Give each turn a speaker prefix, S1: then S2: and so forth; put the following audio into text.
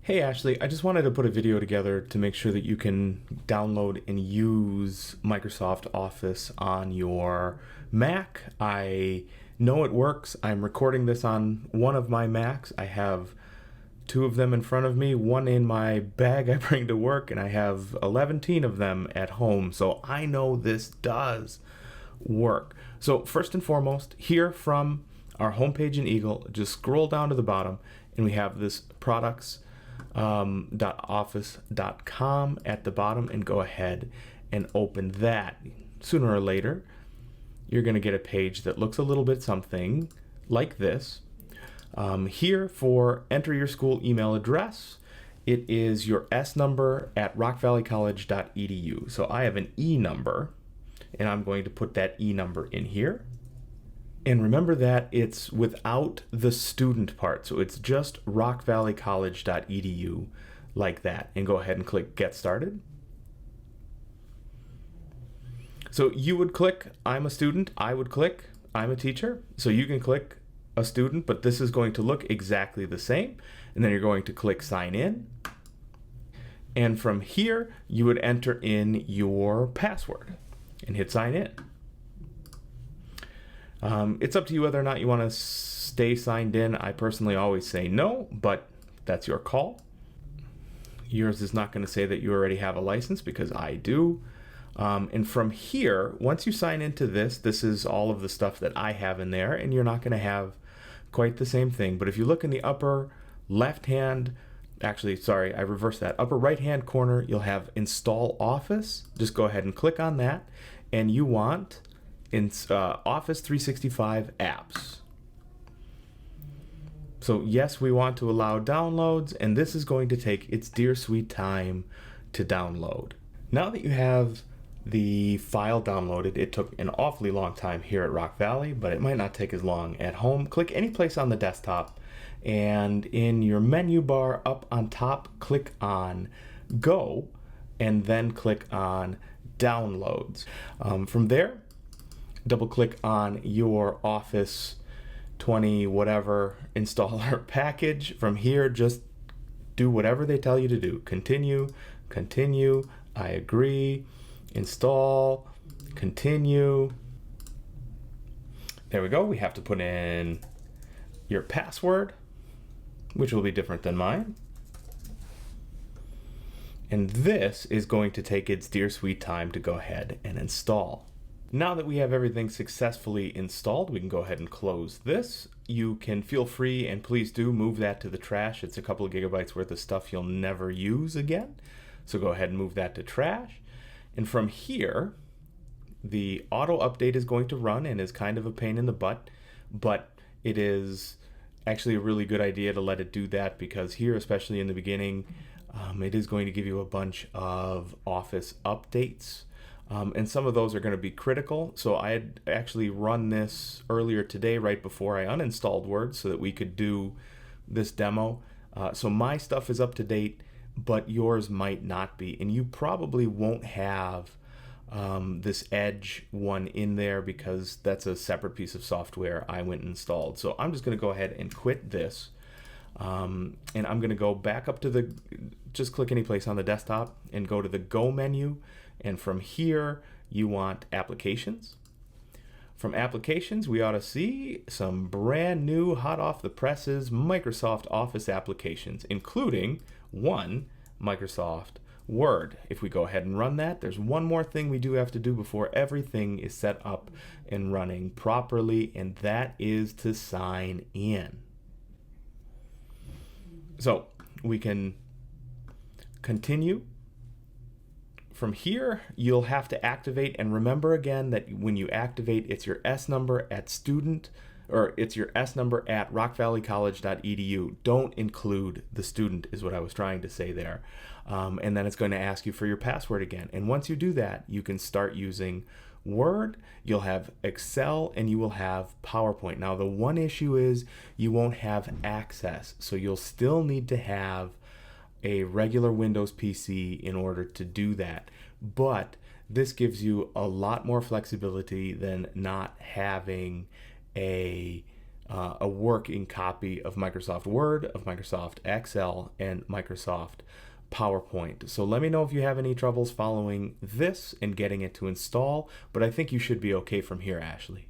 S1: Hey Ashley, I just wanted to put a video together to make sure that you can download and use Microsoft Office on your Mac. I know it works. I'm recording this on one of my Macs. I have two of them in front of me, one in my bag I bring to work, and I have 11 of them at home. So I know this does work. So first and foremost, here from our homepage in Eagle, just scroll down to the bottom and we have this products .office.com at the bottom, and go ahead and open that. Sooner or later you're going to get a page that looks a little bit something like this. Here for enter your school email address, it is your S number at rockvalleycollege.edu. So I have an E number and I'm going to put that E number in here. And remember that it's without the student part. So it's just rockvalleycollege.edu like that. And go ahead and click Get Started. So you would click I'm a student. I would click I'm a teacher. So you can click a student, but this is going to look exactly the same. And then you're going to click Sign In. And from here, you would enter in your password and hit Sign In. It's up to you whether or not you want to stay signed in. I personally always say no, but that's your call. Yours is not going to say that you already have a license because I do. And from here, once you sign into this is all of the stuff that I have in there, and you're not going to have quite the same thing. But if you look in the upper left hand, actually, sorry, I reversed that. Upper right hand corner, you'll have Install Office. Just go ahead and click on that, and you want in Office 365 apps. So yes, we want to allow downloads, and this is going to take its dear sweet time to download. Now that you have the file downloaded, it took an awfully long time here at Rock Valley, but it might not take as long at home. Click any place on the desktop, and in your menu bar up on top, click on Go, and then click on Downloads. From there, double click on your Office 20 whatever installer package. From here, just do whatever they tell you to do. Continue, I agree, install, continue. There we go. We have to put in your password, which will be different than mine. And this is going to take its dear sweet time to go ahead and install. Now that we have everything successfully installed, we can go ahead and close this. You can feel free, and please do move that to the trash. It's a couple of gigabytes worth of stuff you'll never use again. So go ahead and move that to trash. And from here, the auto update is going to run and is kind of a pain in the butt, but it is actually a really good idea to let it do that, because here, especially in the beginning, it is going to give you a bunch of Office updates. And some of those are going to be critical. So I had actually run this earlier today, right before I uninstalled Word, so that we could do this demo. So my stuff is up to date, but yours might not be. And you probably won't have this Edge one in there, because that's a separate piece of software I went and installed. So I'm just going to go ahead and quit this. And I'm going to go back up to just click any place on the desktop and go to the Go menu. And from here, you want Applications. From Applications, we ought to see some brand new, hot off the presses Microsoft Office applications, including one, Microsoft Word. If we go ahead and run that, there's one more thing we do have to do before everything is set up and running properly, and that is to sign in. So we can continue. From here, you'll have to activate, and remember again that when you activate, it's your S number at student, or it's your S number at rockvalleycollege.edu. Don't include the student, is what I was trying to say there. And then it's going to ask you for your password again. And once you do that, you can start using Word, you'll have Excel, and you will have PowerPoint. Now, the one issue is you won't have access, so you'll still need to have a regular Windows PC in order to do that. But this gives you a lot more flexibility than not having a a working copy of Microsoft Word, of Microsoft Excel, and Microsoft PowerPoint. So let me know if you have any troubles following this and getting it to install, but I think you should be okay from here, Ashley.